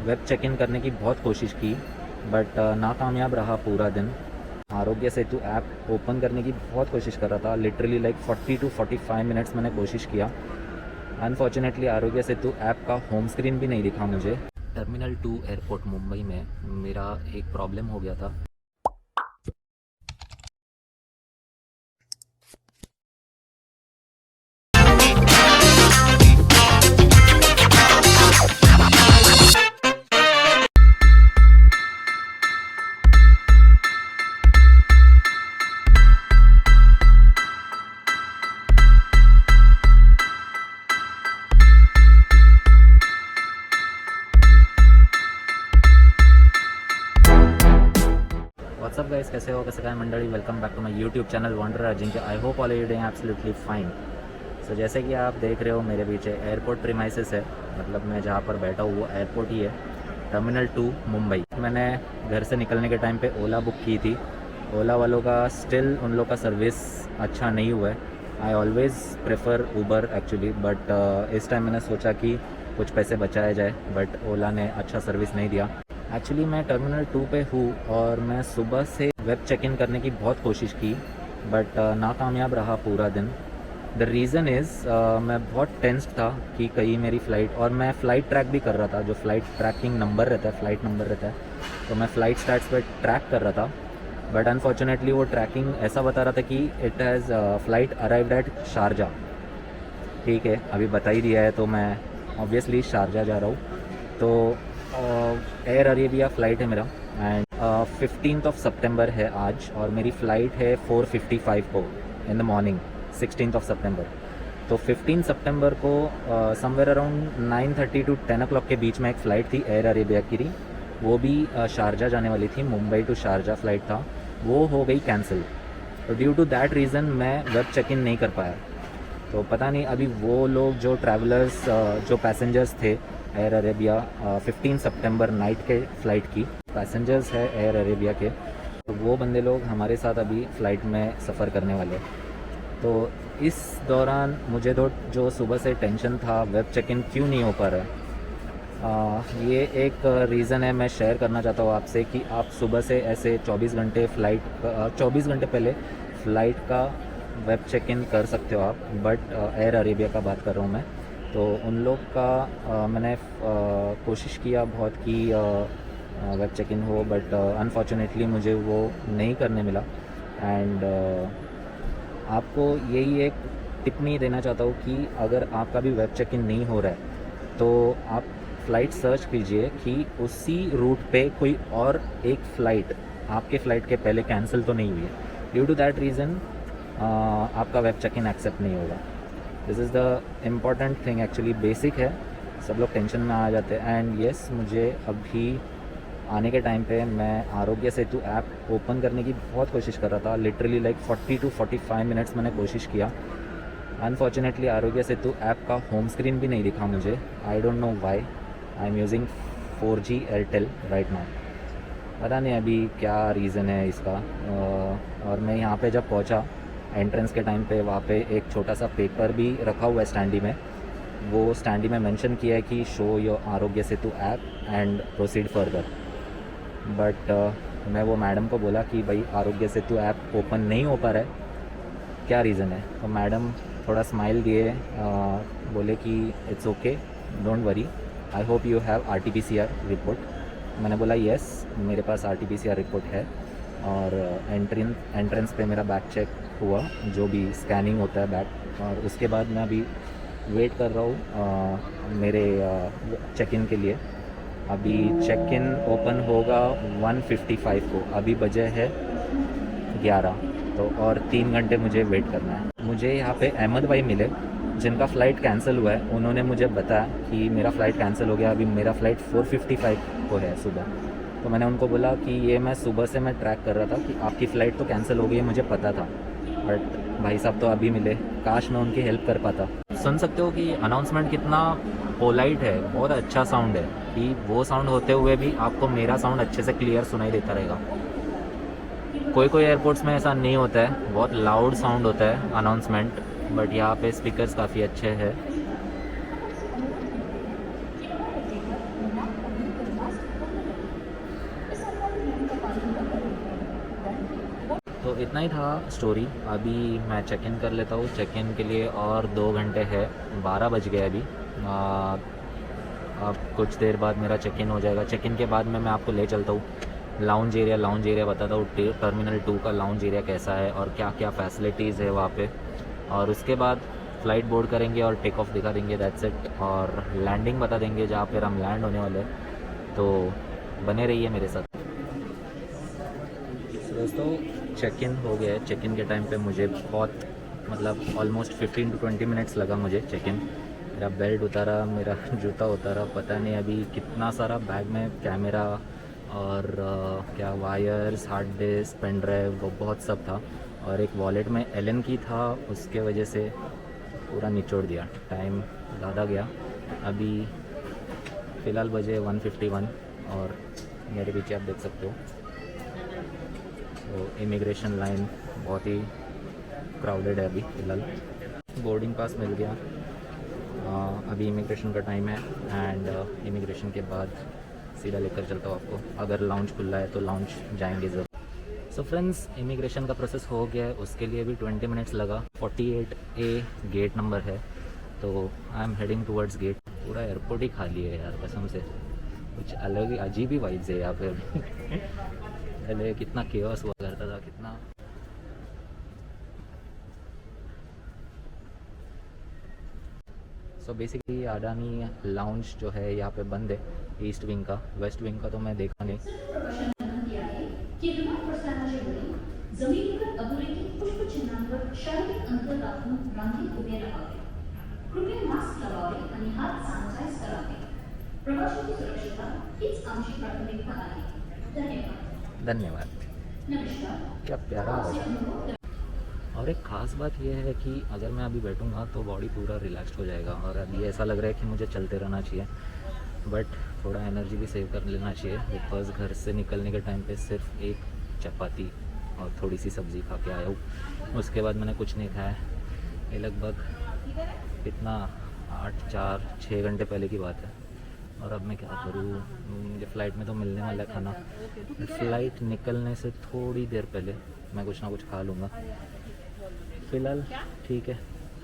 Web check in करने की बहुत कोशिश की बट नाकामयाब रहा पूरा दिन। आरोग्य सेतु ऐप ओपन करने की बहुत कोशिश कर रहा था, लिटरली लाइक 40 to 45 मिनट्स मैंने कोशिश किया। अनफॉर्चुनेटली आरोग्य सेतु ऐप का होम स्क्रीन भी नहीं दिखा मुझे। टर्मिनल 2 एयरपोर्ट मुंबई में मेरा एक प्रॉब्लम हो गया था। व्हाट्सअप गाइस, कैसे हो, कैसे काय मंडली। Welcome back to my YouTube channel wonder Ajinkya. I hope all you doing absolutely fine. So जैसे कि आप देख रहे हो मेरे पीछे एयरपोर्ट प्रीमाइसेस है, मतलब मैं जहाँ पर बैठा हूँ वो एयरपोर्ट ही है, टर्मिनल 2 मुंबई। मैंने घर से निकलने के टाइम पे ओला बुक की थी। ओला वालों का स्टिल उन लोग का सर्विस अच्छा नहीं हुआ है। I always prefer Uber actually, but इस टाइम मैंने सोचा कि कुछ पैसे बचाया जाए, बट ओला ने अच्छा सर्विस नहीं दिया। एक्चुअली मैं टर्मिनल 2 पे हूँ और मैं सुबह से वेब चेक इन करने की बहुत कोशिश की बट नाकामयाब रहा पूरा दिन। द रीज़न इज़ मैं बहुत टेंस्ड था कि कहीं मेरी फ़्लाइट, और मैं फ़्लाइट ट्रैक भी कर रहा था, जो फ़्लाइट ट्रैकिंग नंबर रहता है, फ़्लाइट नंबर रहता है, तो मैं फ़्लाइट स्टैट्स पे ट्रैक कर रहा था। बट अनफॉर्चुनेटली वो ट्रैकिंग ऐसा बता रहा था कि it has flight arrived at Sharjah. ठीक है, अभी बता ही दिया है तो मैं ऑब्वियसली शारजा जा रहा हूँ। तो एयर अरेबिया फ़्लाइट है मेरा एंड 15th ऑफ सितंबर है आज, और मेरी फ़्लाइट है 4:55 को in the morning, 16th of सितंबर। तो 15 सितंबर को समवेयर अराउंड 9:30 to 10 o'clock के बीच में एक फ़्लाइट थी एयर अरेबिया की, वो भी शारजा जाने वाली थी। मुंबई टू शारजा फ़्लाइट था, वो हो गई कैंसिल। तो ड्यू टू दैट रीज़न मैं वेब चेक इन नहीं कर पाया। तो पता नहीं अभी वो लोग जो ट्रैवलर्स, जो पैसेंजर्स थे एयर अरेबिया 15 सितंबर नाइट के फ़्लाइट की पैसेंजर्स है एयर अरेबिया के, तो वो बंदे लोग हमारे साथ अभी फ़्लाइट में सफ़र करने वाले। तो इस दौरान मुझे तो जो सुबह से टेंशन था, वेब चेक इन क्यों नहीं हो पा रहा है, ये एक रीज़न है मैं शेयर करना चाहता हूँ आपसे कि आप सुबह से ऐसे 24 घंटे फ़्लाइट 24 घंटे पहले फ़्लाइट का वेब चेक इन कर सकते हो आप। बट एयर अरेबिया का बात कर रहा हूँ मैं, तो उन लोग का मैंने कोशिश किया बहुत कि वेब चेक इन हो, बट अनफॉर्चुनेटली मुझे वो नहीं करने मिला। एंड आपको यही एक टिप्पणी देना चाहता हूँ कि अगर आपका भी वेब चेक इन नहीं हो रहा है तो आप फ़्लाइट सर्च कीजिए कि उसी रूट पे कोई और एक फ़्लाइट आपके फ़्लाइट के पहले कैंसिल तो नहीं हुई है। ड्यू टू दैट रीज़न आपका वेब चेक इन एक्सेप्ट नहीं होगा। This is the important thing, actually basic है, सब लोग टेंशन में आ जाते हैं। एंड येस, मुझे अभी आने के टाइम पे मैं आरोग्य सेतु ऐप ओपन करने की बहुत कोशिश कर रहा था, लिटरली लाइक 40 to 45 मिनट्स मैंने कोशिश किया। अनफॉर्चुनेटली आरोग्य सेतु ऐप का होम स्क्रीन भी नहीं दिखा मुझे। I don't know why. I am using 4G Airtel right now, पता नहीं अभी क्या रीज़न है इसका। और मैं यहाँ पे जब पहुँचा एंट्रेंस के टाइम पे, वहाँ पे एक छोटा सा पेपर भी रखा हुआ है स्टैंडी में। वो स्टैंडी में मेंशन किया है कि show your Aarogya Setu app and proceed further. But मैं वो मैडम को बोला कि भाई आरोग्य सेतु ऐप ओपन नहीं हो पा रहा है, क्या रीज़न है। तो मैडम थोड़ा स्माइल दिए, बोले कि it's okay, don't worry, I hope you have RT-PCR report. मैंने बोला येस, मेरे पास RT-PCR रिपोर्ट है, और एंट्रेंस पे मेरा बैग चेक हुआ, जो भी स्कैनिंग होता है बैग, और उसके बाद मैं अभी वेट कर रहा हूँ मेरे चेक इन के लिए। अभी चेक इन ओपन होगा 1:55 को, अभी बजे है 11, तो और 3 घंटे मुझे वेट करना है। मुझे यहाँ पे अहमद भाई मिले जिनका फ़्लाइट कैंसिल हुआ है। उन्होंने मुझे बताया कि मेरा फ़्लाइट कैंसिल हो गया, अभी मेरा फ़्लाइट 4:55 को है सुबह। तो मैंने उनको बोला कि ये मैं सुबह से मैं ट्रैक कर रहा था कि आपकी फ़्लाइट तो कैंसिल हो गई है, मुझे पता था, बट भाई साहब तो अभी मिले, काश मैं उनकी हेल्प कर पाता। सुन सकते हो कि अनाउंसमेंट कितना पोलाइट है, बहुत अच्छा साउंड है, कि वो साउंड होते हुए भी आपको मेरा साउंड अच्छे से क्लियर सुनाई देता रहेगा। कोई कोई एयरपोर्ट्स में ऐसा नहीं होता है, बहुत लाउड साउंड होता है अनाउंसमेंट, बट यहाँ पे स्पीकर्स काफ़ी अच्छे हैं। तो इतना ही था स्टोरी। अभी मैं चेक इन कर लेता हूँ। चेक इन के लिए और 2 घंटे है, 12 बज गए अभी। अब कुछ देर बाद मेरा चेक इन हो जाएगा। चेक इन के बाद मैं आपको ले चलता हूँ लाउंज एरिया बताता हूँ टर्मिनल 2 का लाउंज एरिया कैसा है और क्या क्या फैसिलिटीज़ है वहाँ पे। और उसके बाद फ़्लाइट बोर्ड करेंगे और टेक ऑफ दिखा देंगे, दैट्स इट। और लैंडिंग बता देंगे जहाँ पर हम लैंड होने वाले हैं। तो बने रहिए मेरे साथ। दोस्तों चेक इन हो गया है। चेक इन के टाइम पे मुझे बहुत मतलब ऑलमोस्ट 15 to 20 मिनट्स लगा मुझे चेक इन। मेरा बेल्ट उतारा, मेरा जूता उतारा, पता नहीं अभी कितना सारा बैग में कैमरा और क्या wires, hard disk, pen drive, वो बहुत सब था। और एक वॉलेट में एलन की था, उसके वजह से पूरा निचोड़ दिया। टाइम ज़्यादा गया। अभी फ़िलहाल बजे 1:51 और मेरे पीछे आप देख सकते हो। तो इमिग्रेशन लाइन बहुत ही क्राउडेड है अभी फ़िलहाल। बोर्डिंग पास मिल गया। अभी इमिग्रेशन का टाइम है एंड इमिग्रेशन के बाद सीधा लेकर चलता हूँ आपको। अगर लाउंज खुला है तो लाउंज जाएंगे ज़रूर। सो फ्रेंड्स, इमिग्रेशन का प्रोसेस हो गया है। उसके लिए भी 20 मिनट्स लगा। 48A गेट नंबर है, तो I am heading towards gate. पूरा एयरपोर्ट ही खाली है यार, कसम से कुछ अलग ही अजीब ही वाइब्स है यहाँ पे। पहले कितना केओस हुआ करता था, कितना। सो बेसिकली अडानी लाउंज जो है यहाँ पे बंद है, ईस्ट विंग का। वेस्ट विंग का तो मैं देखा नहीं। जमिनीवर अधोरेखित पुष्पचिन्हांवर शारीरिक अंतर राखून रांगेत उभे राहावे. कृपया मास्क लावावे आणि हात सॅनिटाईज करावे. प्रवाशांची सुरक्षितता हीच आमची प्राथमिकता आहे. धन्यवाद. धन्यवाद। नमस्कार. क्या प्यारा आवाज़। और एक ख़ास बात यह है कि अगर मैं अभी बैठूंगा तो बॉडी पूरा रिलैक्स्ड हो जाएगा। और अभी ऐसा लग रहा है कि मुझे चलते रहना चाहिए, बट थोड़ा एनर्जी भी सेव कर लेना चाहिए। बिकॉज घर से निकलने के टाइम पे सिर्फ एक चपाती और थोड़ी सी सब्ज़ी खा के आया हूँ। उसके बाद मैंने कुछ नहीं खाया। ये लगभग कितना 8-4-6 घंटे पहले की बात है। और अब मैं क्या करूँ, मुझे फ़्लाइट में तो मिलने वाला है खाना। फ़्लाइट निकलने से थोड़ी देर पहले मैं कुछ ना कुछ खा लूँगा। फ़िलहाल ठीक है,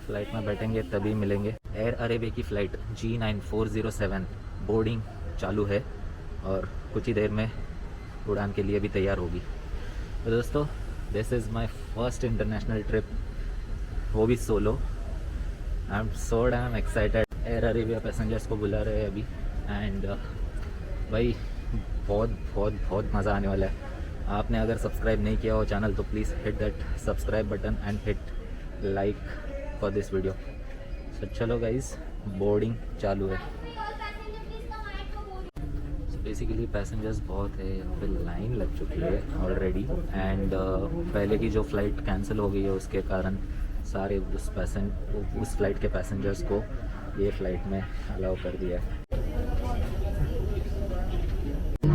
फ़्लाइट में बैठेंगे तभी मिलेंगे। एयर अरेबिया की फ़्लाइट G9407 बोर्डिंग चालू है और कुछ ही देर में उड़ान के लिए भी तैयार होगी। तो दोस्तों, this is my first international trip, वो भी solo. I am excited. Air Arabia passengers को बुला रहे हैं अभी एंड भाई बहुत बहुत बहुत मज़ा आने वाला है। आपने अगर सब्सक्राइब नहीं किया हो चैनल तो please hit that subscribe button and hit like for this video. So चलो गाइस, बोर्डिंग चालू है। बेसिकली पैसेंजर्स बहुत है, यहाँ पे लाइन लग चुकी है ऑलरेडी। एंड पहले की जो फ़्लाइट कैंसिल हो गई है उसके कारण सारे उस फ्लाइट के पैसेंजर्स को ये फ़्लाइट में अलाउ कर दिया है।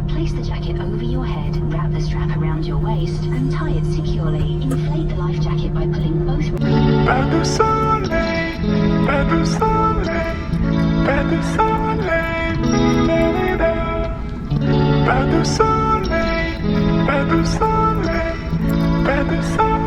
Place the jacket over your head, wrap the strap around your waist and tie it securely. Inflate the life jacket by pulling both. Pas de soleil, pas de soleil, pas de soleil, pas de soleil, pas de soleil, pas de soleil.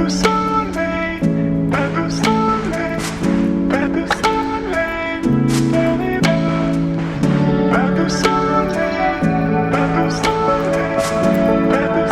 better someday, better someday, better someday, better someday, better someday, better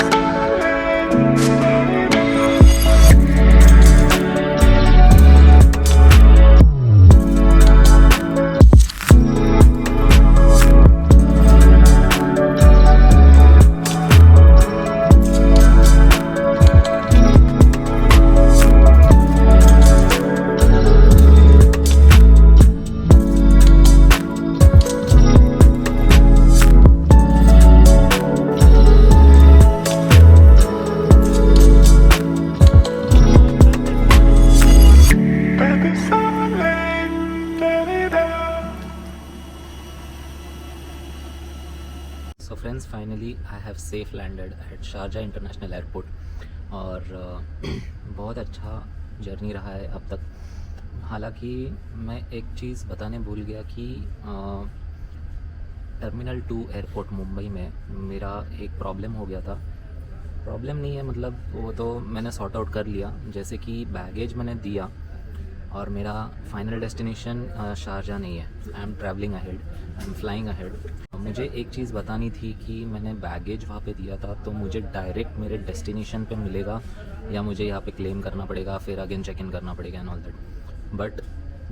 so friends, finally I have safe landed eight Sharjah international airport और बहुत अच्छा journey रहा है अब तक। हालांकि मैं एक चीज़ बताने भूल गया कि टर्मिनल 2 एयरपोर्ट मुंबई में मेरा एक प्रॉब्लम हो गया था। प्रॉब्लम नहीं है, मतलब वो तो मैंने सॉर्ट आउट कर लिया। जैसे कि बैगेज मैंने दिया और मेरा फाइनल डेस्टिनेशन शारजा नहीं है। I am travelling ahead, I am flying ahead. मुझे एक चीज़ बतानी थी कि मैंने बैगेज वहाँ पे दिया था तो मुझे डायरेक्ट मेरे डेस्टिनेशन पे मिलेगा या मुझे यहाँ पे क्लेम करना पड़ेगा, फिर अगेन चेक इन करना पड़ेगा एंड ऑल दैट। बट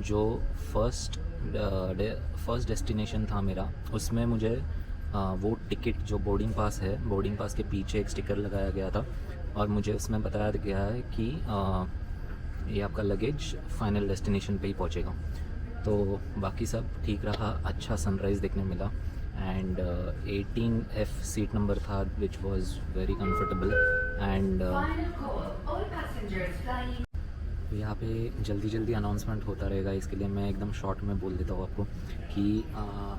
जो फर्स्ट डेस्टिनेशन था मेरा, उसमें मुझे वो टिकट जो बोर्डिंग पास है, बोर्डिंग पास के पीछे एक स्टिकर लगाया गया था और मुझे उसमें बताया गया है कि ये आपका लगेज फाइनल डेस्टिनेशन पे ही पहुंचेगा। तो बाकी सब ठीक रहा, अच्छा सनराइज़ देखने मिला एंड 18F सीट नंबर था which was very comfortable and यहाँ पे जल्दी जल्दी अनाउंसमेंट होता रहेगा। इसके लिए मैं एकदम शॉर्ट में बोल देता हूँ आपको कि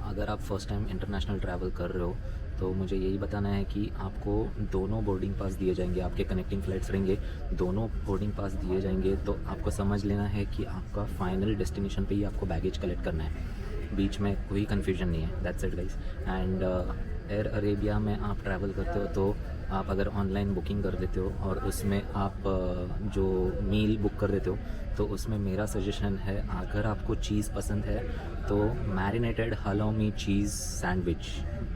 अगर आप फर्स्ट टाइम इंटरनेशनल ट्रैवल कर रहे हो तो मुझे यही बताना है कि आपको दोनों बोर्डिंग पास दिए जाएंगे। आपके कनेक्टिंग फ़्लाइट्स रहेंगे, दोनों बोर्डिंग पास दिए जाएंगे। तो आपको समझ लेना है कि आपका फाइनल डेस्टिनेशन पे ही आपको बैगेज कलेक्ट करना है, बीच में कोई कन्फ्यूजन नहीं है। That's it guys. And air Arabia में आप ट्रैवल करते हो तो आप अगर ऑनलाइन बुकिंग कर देते हो और उसमें आप जो मील बुक कर देते हो तो उसमें मेरा सजेशन है, अगर आपको चीज़ पसंद है तो मैरिनेटेड हलौमी चीज़ सैंडविच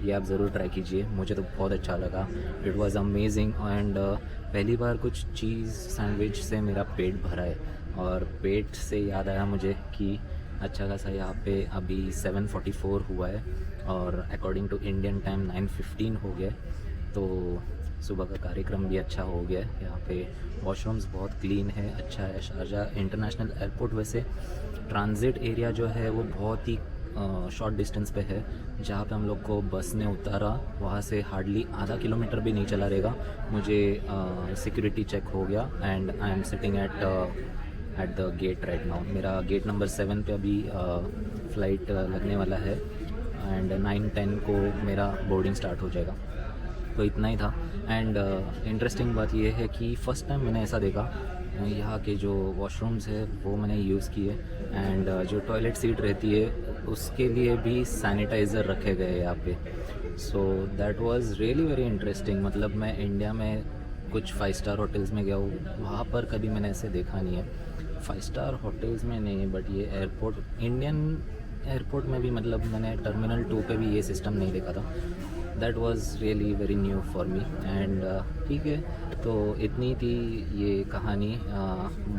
ये आप ज़रूर ट्राई कीजिए। मुझे तो बहुत अच्छा लगा, इट वाज़ अमेजिंग। एंड पहली बार कुछ चीज़ सैंडविच से मेरा पेट भरा है और पेट से याद आया मुझे कि अच्छा खासा यहाँ पे अभी 7:44 हुआ है और अकॉर्डिंग टू इंडियन टाइम 9:15 हो गया। तो सुबह का कार्यक्रम भी अच्छा हो गया है। यहाँ पे वॉशरूम्स बहुत क्लीन है, अच्छा है। शारजा इंटरनेशनल एयरपोर्ट वैसे ट्रांजिट एरिया जो है वो बहुत ही शॉर्ट डिस्टेंस पे है। जहाँ पे हम लोग को बस ने उतारा वहाँ से हार्डली आधा किलोमीटर भी नहीं चला रहेगा। मुझे सिक्योरिटी चेक हो गया and I am sitting at the get right now. मेरा गेट नंबर 7 पे अभी फ़्लाइट लगने वाला है एंड 9:10 को मेरा बोर्डिंग स्टार्ट हो जाएगा। तो इतना ही था। एंड इंटरेस्टिंग बात यह है कि फ़र्स्ट टाइम मैंने ऐसा देखा, यहाँ के जो वॉशरूम्स है वो मैंने यूज़ किए एंड जो टॉयलेट सीट रहती है उसके लिए भी सैनिटाइज़र रखे गए यहाँ पे। So that was really very interesting. मतलब मैं इंडिया में कुछ 5 स्टार होटल्स में गया हूँ, वहाँ पर कभी मैंने ऐसे देखा नहीं है। 5 स्टार होटल्स में नहीं, बट ये एयरपोर्ट, इंडियन एयरपोर्ट में भी, मतलब मैंने टर्मिनल 2 पे भी ये सिस्टम नहीं देखा था। That was really very new for me. And ठीक है, तो इतनी थी ये कहानी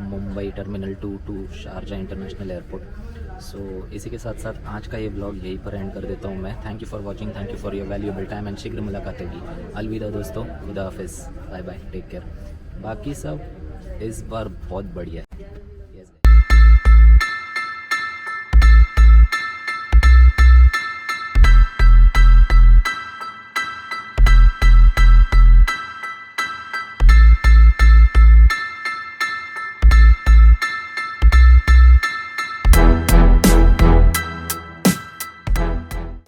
Mumbai terminal 2 to Sharjah international airport. So इसी के साथ साथ आज का ये ब्लॉग यहीं पर एंड कर देता हूँ मैं। Thank you for watching, thank you for your valuable time and शीघ्र मुलाकात होगी। अलविदा दोस्तों, खुदा हाफिज़, बाय बाय, टेक केयर। बाकी सब इस बार बहुत बढ़िया है।